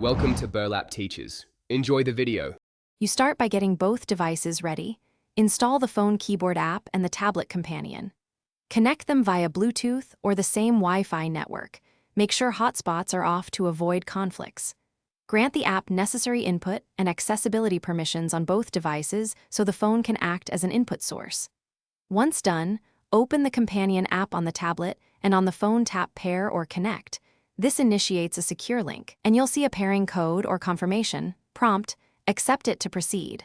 Welcome to Burlap Teachers. Enjoy the video. You start by getting both devices ready. Install the phone keyboard app and the tablet companion. Connect them via Bluetooth or the same Wi-Fi network. Make sure hotspots are off to avoid conflicts. Grant the app necessary input and accessibility permissions on both devices so the phone can act as an input source. Once done, open the companion app on the tablet and on the phone tap Pair or Connect. This initiates a secure link, and you'll see a pairing code or confirmation prompt. Accept it to proceed.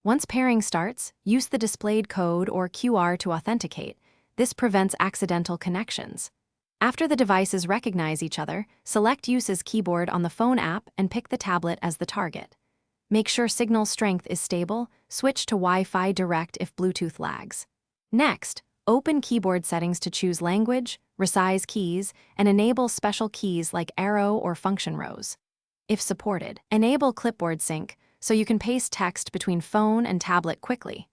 Once pairing starts, use the displayed code or QR to authenticate. This prevents accidental connections. After the devices recognize each other, select Use as Keyboard on the phone app and pick the tablet as the target. Make sure signal strength is stable. Switch to Wi-Fi Direct if Bluetooth lags. Next, open keyboard settings to choose language, resize keys, and enable special keys like arrow or function rows. If supported, enable clipboard sync so you can paste text between phone and tablet quickly.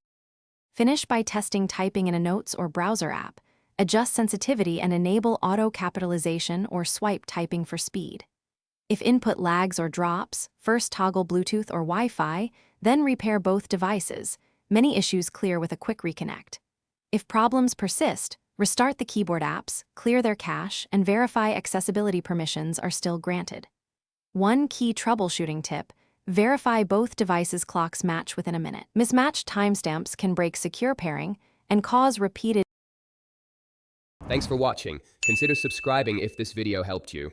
Finish by testing typing in a notes or browser app. Adjust sensitivity and enable auto capitalization or swipe typing for speed. If input lags or drops, first toggle Bluetooth or Wi-Fi, then repair both devices. Many issues clear with a quick reconnect. If problems persist, restart the keyboard apps, clear their cache, and verify accessibility permissions are still granted. One key troubleshooting tip: verify both devices' clocks match within a minute. Mismatched timestamps can break secure pairing and cause repeated. Thanks for watching. Consider subscribing if this video helped you.